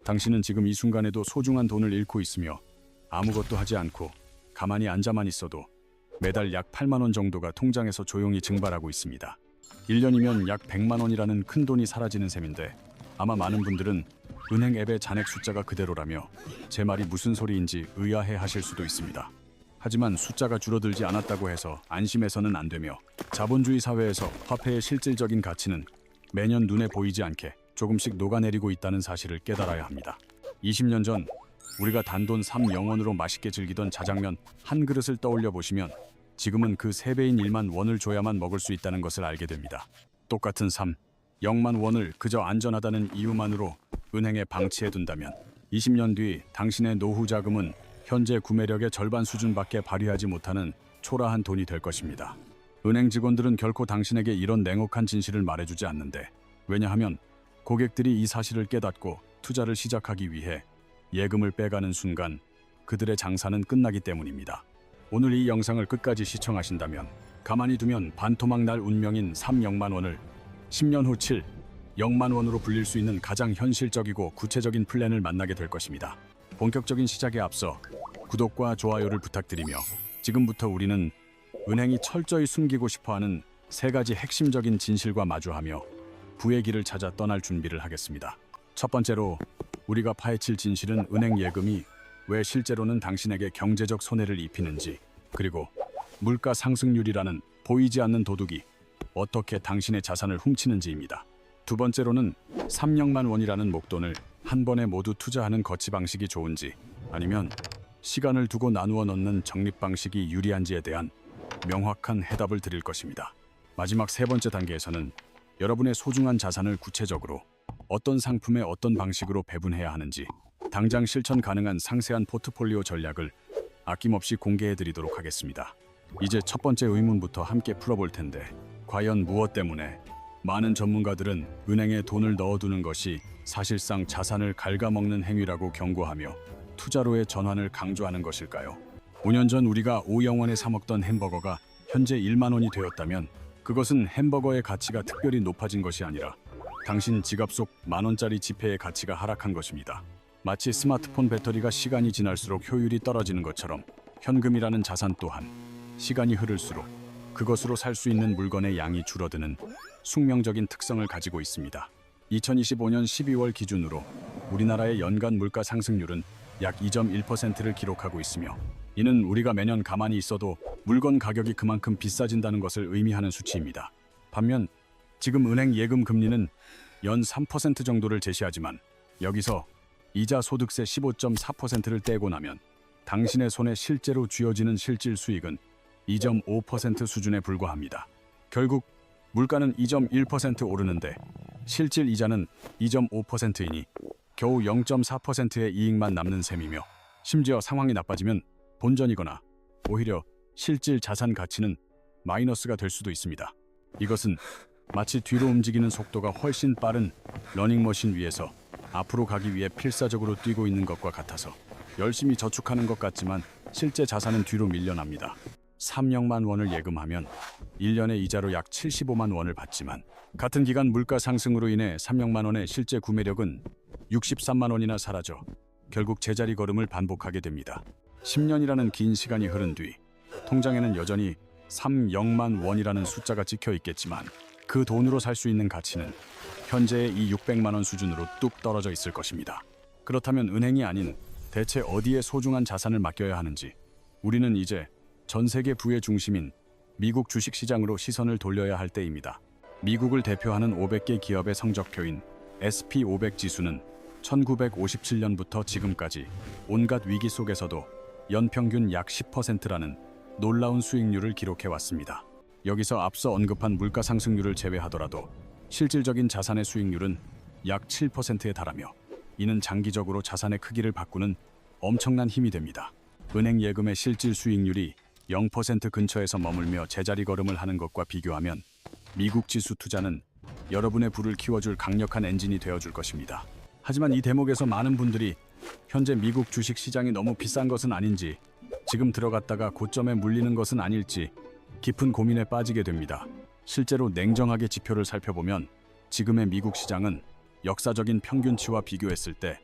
당신은 지금 이 순간에도 소중한 돈을 잃고 있으며 아무것도 하지 않고 가만히 앉아만 있어도 매달 약 8만 원 정도가 통장에서 조용히 증발하고 있습니다. 1년이면 약 100만 원이라는 큰 돈이 사라지는 셈인데 아마 많은 분들은 은행 앱의 잔액 숫자가 그대로라며 제 말이 무슨 소리인지 의아해 하실 수도 있습니다. 하지만 숫자가 줄어들지 않았다고 해서 안심해서는 안 되며 자본주의 사회에서 화폐의 실질적인 가치는 매년 눈에 보이지 않게 조금씩 녹아내리고 있다는 사실을 깨달아야 합니다. 20년 전 우리가 단돈 3영원으로 맛있게 즐기던 자장면 한 그릇을 떠올려 보시면 지금은 그 3배인 1만 원을 줘야만 먹을 수 있다는 것을 알게 됩니다. 똑같은 0만 원을 그저 안전하다는 이유만으로 은행에 방치해둔다면 20년 뒤 당신의 노후 자금은 현재 구매력의 절반 수준밖에 발휘하지 못하는 초라한 돈이 될 것입니다. 은행 직원들은 결코 당신에게 이런 냉혹한 진실을 말해주지 않는데, 왜냐하면 고객들이 이 사실을 깨닫고 투자를 시작하기 위해 예금을 빼가는 순간 그들의 장사는 끝나기 때문입니다. 오늘 이 영상을 끝까지 시청하신다면 가만히 두면 반토막 날 운명인 3영만 원을 10년 후 7영만 원으로 불릴 수 있는 가장 현실적이고 구체적인 플랜을 만나게 될 것입니다. 본격적인 시작에 앞서 구독과 좋아요를 부탁드리며 지금부터 우리는 은행이 철저히 숨기고 싶어하는 3가지 핵심적인 진실과 마주하며 부의 길을 찾아 떠날 준비를 하겠습니다. 첫 번째로 우리가 파헤칠 진실은 은행 예금이 왜 실제로는 당신에게 경제적 손해를 입히는지, 그리고 물가 상승률이라는 보이지 않는 도둑이 어떻게 당신의 자산을 훔치는지입니다. 두 번째로는 3영만 원이라는 목돈을 한 번에 모두 투자하는 거치 방식이 좋은지, 아니면 시간을 두고 나누어 넣는 적립 방식이 유리한지에 대한 명확한 해답을 드릴 것입니다. 마지막 3번째 단계에서는 여러분의 소중한 자산을 구체적으로 어떤 상품에 어떤 방식으로 배분해야 하는지 당장 실천 가능한 상세한 포트폴리오 전략을 아낌없이 공개해드리도록 하겠습니다. 이제 첫 번째 의문부터 함께 풀어볼 텐데, 과연 무엇 때문에 많은 전문가들은 은행에 돈을 넣어두는 것이 사실상 자산을 갉아먹는 행위라고 경고하며 투자로의 전환을 강조하는 것일까요? 5년 전 우리가 5영원에 사 먹던 햄버거가 현재 1만 원이 되었다면 그것은 햄버거의 가치가 특별히 높아진 것이 아니라 당신 지갑 속 만원짜리 지폐의 가치가 하락한 것입니다. 마치 스마트폰 배터리가 시간이 지날수록 효율이 떨어지는 것처럼 현금이라는 자산 또한 시간이 흐를수록 그것으로 살 수 있는 물건의 양이 줄어드는 숙명적인 특성을 가지고 있습니다. 2025년 12월 기준으로 우리나라의 연간 물가 상승률은 약 2.1%를 기록하고 있으며, 이는 우리가 매년 가만히 있어도 물건 가격이 그만큼 비싸진다는 것을 의미하는 수치입니다. 반면 지금 은행 예금 금리는 연 3% 정도를 제시하지만 여기서 이자 소득세 15.4%를 떼고 나면 당신의 손에 실제로 쥐어지는 실질 수익은 2.5% 수준에 불과합니다. 결국 물가는 2.1% 오르는데 실질 이자는 2.5%이니 겨우 0.4%의 이익만 남는 셈이며, 심지어 상황이 나빠지면 본전이거나 오히려 실질 자산 가치는 마이너스가 될 수도 있습니다. 이것은 마치 뒤로 움직이는 속도가 훨씬 빠른 러닝머신 위에서 앞으로 가기 위해 필사적으로 뛰고 있는 것과 같아서 열심히 저축하는 것 같지만 실제 자산은 뒤로 밀려납니다. 3영만 원을 예금하면 1년의 이자로 약 75만 원을 받지만 같은 기간 물가 상승으로 인해 3영만 원의 실제 구매력은 63만 원이나 사라져 결국 제자리 걸음을 반복하게 됩니다. 10년이라는 긴 시간이 흐른 뒤 통장에는 여전히 3영만 원이라는 숫자가 찍혀 있겠지만 그 돈으로 살 수 있는 가치는 현재의 이 600만 원 수준으로 뚝 떨어져 있을 것입니다. 그렇다면 은행이 아닌 대체 어디에 소중한 자산을 맡겨야 하는지, 우리는 이제 전 세계 부의 중심인 미국 주식시장으로 시선을 돌려야 할 때입니다. 미국을 대표하는 500개 기업의 성적표인 SP500 지수는 1957년부터 지금까지 온갖 위기 속에서도 연평균 약 10%라는 놀라운 수익률을 기록해왔습니다. 여기서 앞서 언급한 물가 상승률을 제외하더라도 실질적인 자산의 수익률은 약 7%에 달하며, 이는 장기적으로 자산의 크기를 바꾸는 엄청난 힘이 됩니다. 은행 예금의 실질 수익률이 0% 근처에서 머물며 제자리 걸음을 하는 것과 비교하면 미국 지수 투자는 여러분의 부를 키워줄 강력한 엔진이 되어줄 것입니다. 하지만 이 대목에서 많은 분들이 현재 미국 주식 시장이 너무 비싼 것은 아닌지, 지금 들어갔다가 고점에 물리는 것은 아닐지 깊은 고민에 빠지게 됩니다. 실제로 냉정하게 지표를 살펴보면 지금의 미국 시장은 역사적인 평균치와 비교했을 때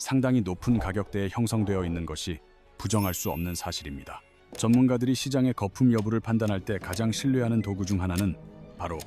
상당히 높은 가격대에 형성되어 있는 것이 부정할 수 없는 사실입니다. 전문가들이 시장의 거품 여부를 판단할 때 가장 신뢰하는 도구 중 하나는 바로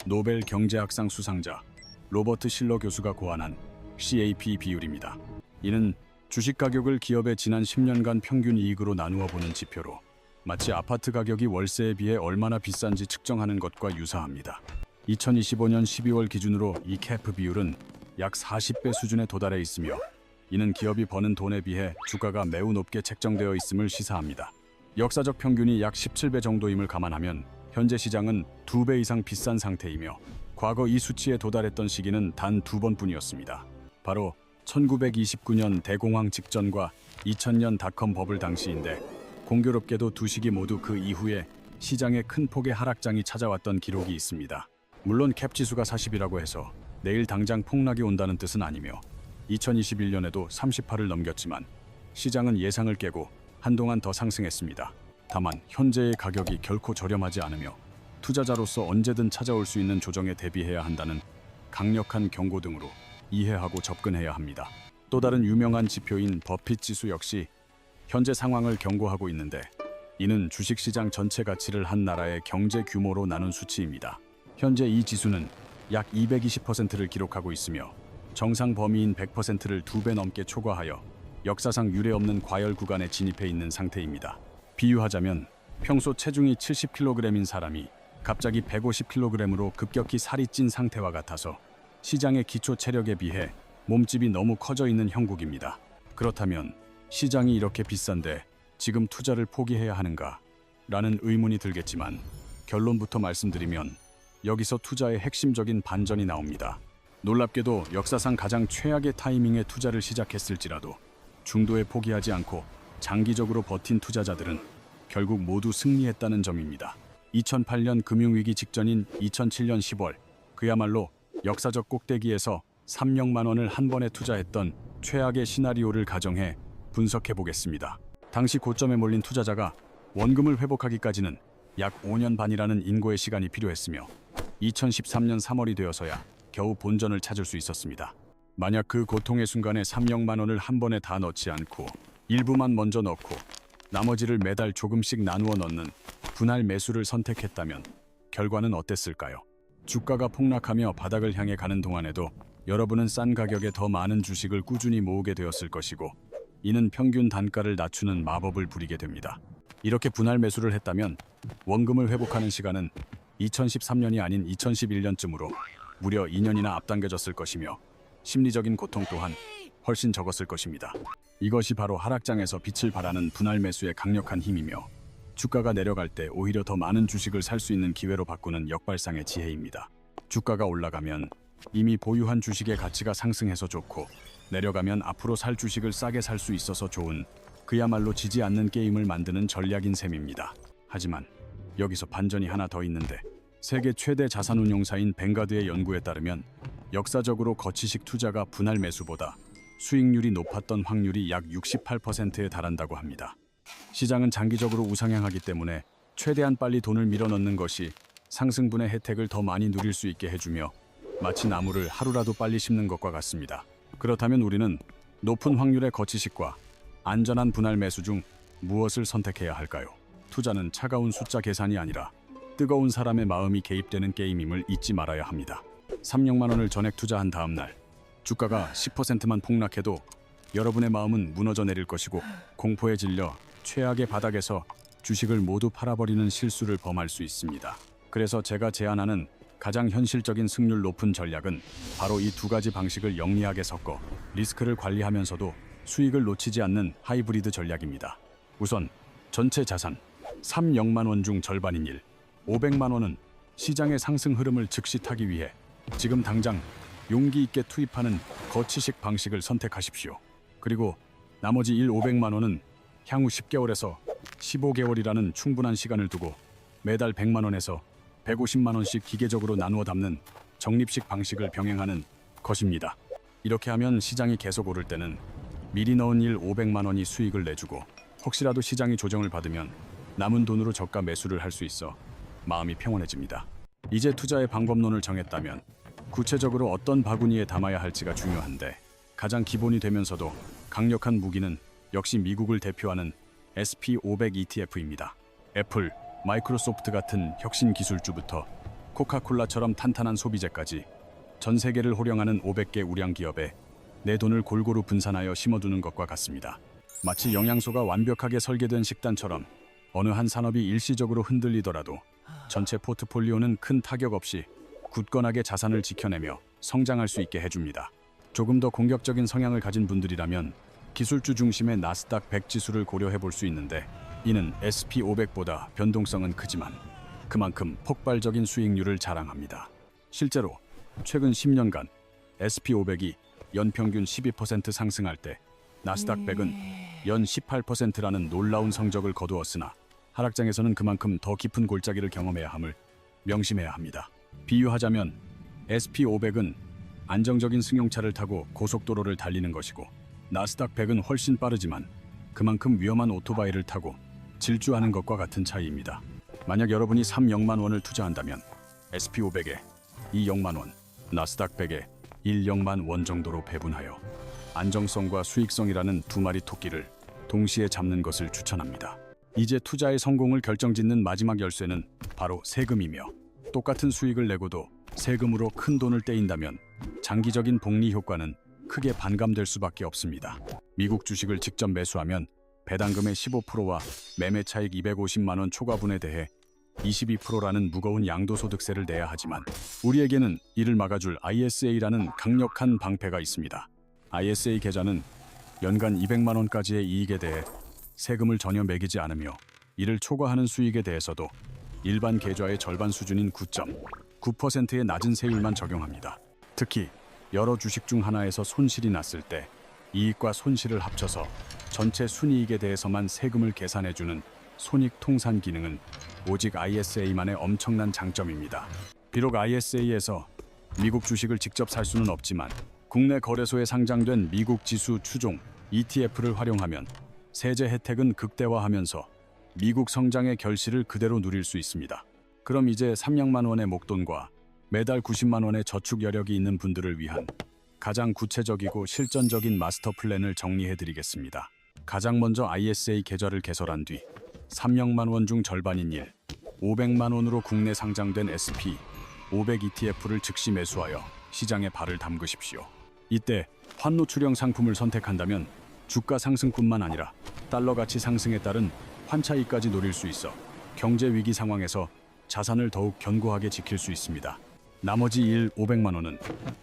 노벨 경제학상 수상자 로버트 실러 교수가 고안한 CAP 비율입니다. 이는 주식 가격을 기업의 지난 10년간 평균 이익으로 나누어 보는 지표로 마치 아파트 가격이 월세에 비해 얼마나 비싼지 측정하는 것과 유사합니다. 2025년 12월 기준으로 이 CAP 비율은 약 40배 수준에 도달해 있으며 이는 기업이 버는 돈에 비해 주가가 매우 높게 책정되어 있음을 시사합니다. 역사적 평균이 약 17배 정도임을 감안하면 현재 시장은 2배 이상 비싼 상태이며 과거 이 수치에 도달했던 시기는 단 2번뿐이었습니다. 바로 1929년 대공황 직전과 2000년 닷컴 버블 당시인데 공교롭게도 두 시기 모두 그 이후에 시장에 큰 폭의 하락장이 찾아왔던 기록이 있습니다. 물론 캡 지수가 40이라고 해서 내일 당장 폭락이 온다는 뜻은 아니며 2021년에도 38을 넘겼지만 시장은 예상을 깨고 한동안 더 상승했습니다. 다만 현재의 가격이 결코 저렴하지 않으며 투자자로서 언제든 찾아올 수 있는 조정에 대비해야 한다는 강력한 경고 등으로 이해하고 접근해야 합니다. 또 다른 유명한 지표인 버핏 지수 역시 현재 상황을 경고하고 있는데 이는 주식시장 전체 가치를 한 나라의 경제 규모로 나눈 수치입니다. 현재 이 지수는 약 220%를 기록하고 있으며 정상 범위인 100%를 2배 넘게 초과하여 역사상 유례없는 과열 구간에 진입해 있는 상태입니다. 비유하자면 평소 체중이 70kg인 사람이 갑자기 150kg으로 급격히 살이 찐 상태와 같아서 시장의 기초 체력에 비해 몸집이 너무 커져 있는 형국입니다. 그렇다면 시장이 이렇게 비싼데 지금 투자를 포기해야 하는가? 라는 의문이 들겠지만 결론부터 말씀드리면 여기서 투자의 핵심적인 반전이 나옵니다. 놀랍게도 역사상 가장 최악의 타이밍에 투자를 시작했을지라도 중도에 포기하지 않고 장기적으로 버틴 투자자들은 결국 모두 승리했다는 점입니다. 2008년 금융위기 직전인 2007년 10월 그야말로 역사적 꼭대기에서 3억만 원을 한 번에 투자했던 최악의 시나리오를 가정해 분석해 보겠습니다. 당시 고점에 몰린 투자자가 원금을 회복하기까지는 약 5년 반이라는 인고의 시간이 필요했으며 2013년 3월이 되어서야 겨우 본전을 찾을 수 있었습니다. 만약 그 고통의 순간에 3억만 원을 한 번에 다 넣지 않고 일부만 먼저 넣고 나머지를 매달 조금씩 나누어 넣는 분할 매수를 선택했다면 결과는 어땠을까요? 주가가 폭락하며 바닥을 향해 가는 동안에도 여러분은 싼 가격에 더 많은 주식을 꾸준히 모으게 되었을 것이고 이는 평균 단가를 낮추는 마법을 부리게 됩니다. 이렇게 분할 매수를 했다면 원금을 회복하는 시간은 2013년이 아닌 2011년쯤으로 무려 2년이나 앞당겨졌을 것이며 심리적인 고통 또한 훨씬 적었을 것입니다. 이것이 바로 하락장에서 빛을 발하는 분할 매수의 강력한 힘이며 주가가 내려갈 때 오히려 더 많은 주식을 살 수 있는 기회로 바꾸는 역발상의 지혜입니다. 주가가 올라가면 이미 보유한 주식의 가치가 상승해서 좋고 내려가면 앞으로 살 주식을 싸게 살 수 있어서 좋은 그야말로 지지 않는 게임을 만드는 전략인 셈입니다. 하지만 여기서 반전이 하나 더 있는데 세계 최대 자산운용사인 뱅가드의 연구에 따르면 역사적으로 거치식 투자가 분할 매수보다 수익률이 높았던 확률이 약 68%에 달한다고 합니다. 시장은 장기적으로 우상향하기 때문에 최대한 빨리 돈을 밀어넣는 것이 상승분의 혜택을 더 많이 누릴 수 있게 해주며 마치 나무를 하루라도 빨리 심는 것과 같습니다. 그렇다면 우리는 높은 확률의 거치식과 안전한 분할 매수 중 무엇을 선택해야 할까요? 투자는 차가운 숫자 계산이 아니라 뜨거운 사람의 마음이 개입되는 게임임을 잊지 말아야 합니다. 3억만 원을 전액 투자한 다음 날 주가가 10%만 폭락해도 여러분의 마음은 무너져 내릴 것이고 공포에 질려 최악의 바닥에서 주식을 모두 팔아버리는 실수를 범할 수 있습니다. 그래서 제가 제안하는 가장 현실적인 승률 높은 전략은 바로 이 두 가지 방식을 영리하게 섞어 리스크를 관리하면서도 수익을 놓치지 않는 하이브리드 전략입니다. 우선 전체 자산 3억만 원 중 절반인 500만 원은 시장의 상승 흐름을 즉시 타기 위해 지금 당장 용기 있게 투입하는 거치식 방식을 선택하십시오. 그리고 나머지 500만 원은 향후 10개월에서 15개월이라는 충분한 시간을 두고 매달 100만 원에서 150만 원씩 기계적으로 나누어 담는 적립식 방식을 병행하는 것입니다. 이렇게 하면 시장이 계속 오를 때는 미리 넣은 500만 원이 수익을 내주고 혹시라도 시장이 조정을 받으면 남은 돈으로 저가 매수를 할 수 있어 마음이 평온해집니다. 이제 투자의 방법론을 정했다면 구체적으로 어떤 바구니에 담아야 할지가 중요한데 가장 기본이 되면서도 강력한 무기는 역시 미국을 대표하는 SP500 ETF입니다. 애플, 마이크로소프트 같은 혁신 기술주부터 코카콜라처럼 탄탄한 소비재까지 전 세계를 호령하는 500개 우량 기업에 내 돈을 골고루 분산하여 심어두는 것과 같습니다. 마치 영양소가 완벽하게 설계된 식단처럼 어느 한 산업이 일시적으로 흔들리더라도 전체 포트폴리오는 큰 타격 없이 굳건하게 자산을 지켜내며 성장할 수 있게 해줍니다. 조금 더 공격적인 성향을 가진 분들이라면 기술주 중심의 나스닥 100 지수를 고려해 볼 수 있는데, 이는 SP500보다 변동성은 크지만 그만큼 폭발적인 수익률을 자랑합니다. 실제로 최근 10년간 SP500이 연평균 12% 상승할 때 나스닥 100은 연 18%라는 놀라운 성적을 거두었으나 하락장에서는 그만큼 더 깊은 골짜기를 경험해야 함을 명심해야 합니다. 비유하자면 SP500은 안정적인 승용차를 타고 고속도로를 달리는 것이고, 나스닥 100은 훨씬 빠르지만 그만큼 위험한 오토바이를 타고 질주하는 것과 같은 차이입니다. 만약 여러분이 3억만 원을 투자한다면 SP500에 2억만 원, 나스닥 100에 1억만 원 정도로 배분하여 안정성과 수익성이라는 두 마리 토끼를 동시에 잡는 것을 추천합니다. 이제 투자의 성공을 결정짓는 마지막 열쇠는 바로 세금이며, 똑같은 수익을 내고도 세금으로 큰 돈을 떼인다면 장기적인 복리 효과는 크게 반감될 수밖에 없습니다. 미국 주식을 직접 매수하면 배당금의 15%와 매매 차익 250만 원 초과분에 대해 22%라는 무거운 양도소득세를 내야 하지만, 우리에게는 이를 막아줄 ISA라는 강력한 방패가 있습니다. ISA 계좌는 연간 200만 원까지의 이익에 대해 세금을 전혀 매기지 않으며, 이를 초과하는 수익에 대해서도 일반 계좌의 절반 수준인 9.9%의 낮은 세율만 적용합니다. 특히 여러 주식 중 하나에서 손실이 났을 때 이익과 손실을 합쳐서 전체 순이익에 대해서만 세금을 계산해주는 손익통산 기능은 오직 ISA만의 엄청난 장점입니다. 비록 ISA에서 미국 주식을 직접 살 수는 없지만 국내 거래소에 상장된 미국 지수 추종 ETF를 활용하면 세제 혜택은 극대화하면서 미국 성장의 결실을 그대로 누릴 수 있습니다. 그럼 이제 3억만 원의 목돈과 매달 90만 원의 저축 여력이 있는 분들을 위한 가장 구체적이고 실전적인 마스터 플랜을 정리해드리겠습니다. 가장 먼저 ISA 계좌를 개설한 뒤 3억만 원 중 절반인 500만 원으로 국내 상장된 SP500 ETF를 즉시 매수하여 시장에 발을 담그십시오. 이때 환노출형 상품을 선택한다면 주가 상승뿐만 아니라 달러 가치 상승에 따른 환차익까지 노릴 수 있어 경제 위기 상황에서 자산을 더욱 견고하게 지킬 수 있습니다. 나머지 500만 원은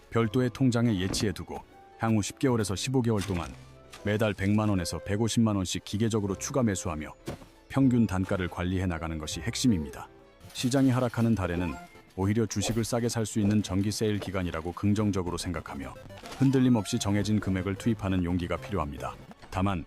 별도의 통장에 예치해두고 향후 10개월에서 15개월 동안 매달 100만 원에서 150만 원씩 기계적으로 추가 매수하며 평균 단가를 관리해 나가는 것이 핵심입니다. 시장이 하락하는 달에는 오히려 주식을 싸게 살 수 있는 정기 세일 기간이라고 긍정적으로 생각하며 흔들림 없이 정해진 금액을 투입하는 용기가 필요합니다. 다만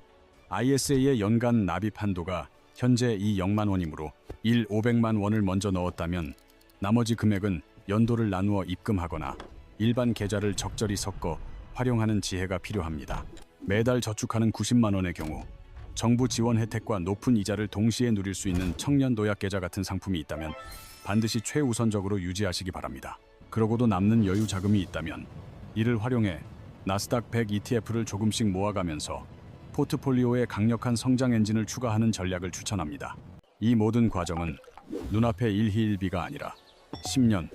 ISA의 연간 납입 한도가 현재 2억만 원이므로 500만 원을 먼저 넣었다면 나머지 금액은 연도를 나누어 입금하거나 일반 계좌를 적절히 섞어 활용하는 지혜가 필요합니다. 매달 저축하는 90만 원의 경우 정부 지원 혜택과 높은 이자를 동시에 누릴 수 있는 청년 노약 계좌 같은 상품이 있다면 반드시 최우선적으로 유지하시기 바랍니다. 그러고도 남는 여유 자금이 있다면 이를 활용해 나스닥 100 ETF를 조금씩 모아가면서 포트폴리오에 강력한 성장 엔진을 추가하는 전략을 추천합니다. 이 모든 과정은 눈앞의 일희일비가 아니라 10년,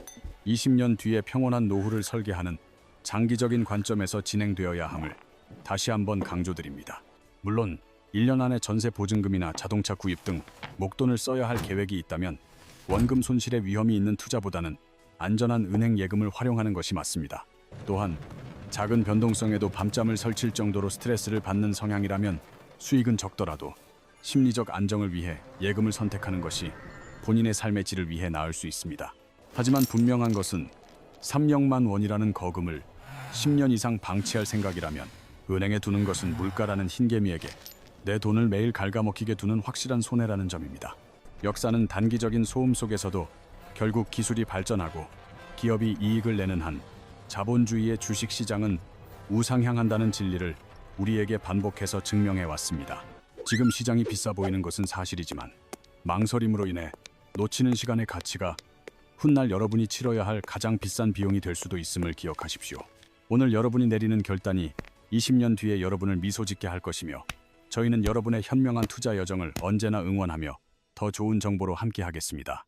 20년 뒤에 평온한 노후를 설계하는 장기적인 관점에서 진행되어야 함을 다시 한번 강조드립니다. 물론 1년 안에 전세 보증금이나 자동차 구입 등 목돈을 써야 할 계획이 있다면 원금 손실의 위험이 있는 투자보다는 안전한 은행 예금을 활용하는 것이 맞습니다. 또한 작은 변동성에도 밤잠을 설칠 정도로 스트레스를 받는 성향이라면 수익은 적더라도 심리적 안정을 위해 예금을 선택하는 것이 본인의 삶의 질을 위해 나을 수 있습니다. 하지만 분명한 것은 3억만 원이라는 거금을 10년 이상 방치할 생각이라면 은행에 두는 것은 물가라는 흰개미에게 내 돈을 매일 갉아먹히게 두는 확실한 손해라는 점입니다. 역사는 단기적인 소음 속에서도 결국 기술이 발전하고 기업이 이익을 내는 한 자본주의의 주식시장은 우상향한다는 진리를 우리에게 반복해서 증명해 왔습니다. 지금 시장이 비싸 보이는 것은 사실이지만 망설임으로 인해 놓치는 시간의 가치가 훗날 여러분이 치러야 할 가장 비싼 비용이 될 수도 있음을 기억하십시오. 오늘 여러분이 내리는 결단이 20년 뒤에 여러분을 미소 짓게 할 것이며 저희는 여러분의 현명한 투자 여정을 언제나 응원하며 더 좋은 정보로 함께 하겠습니다.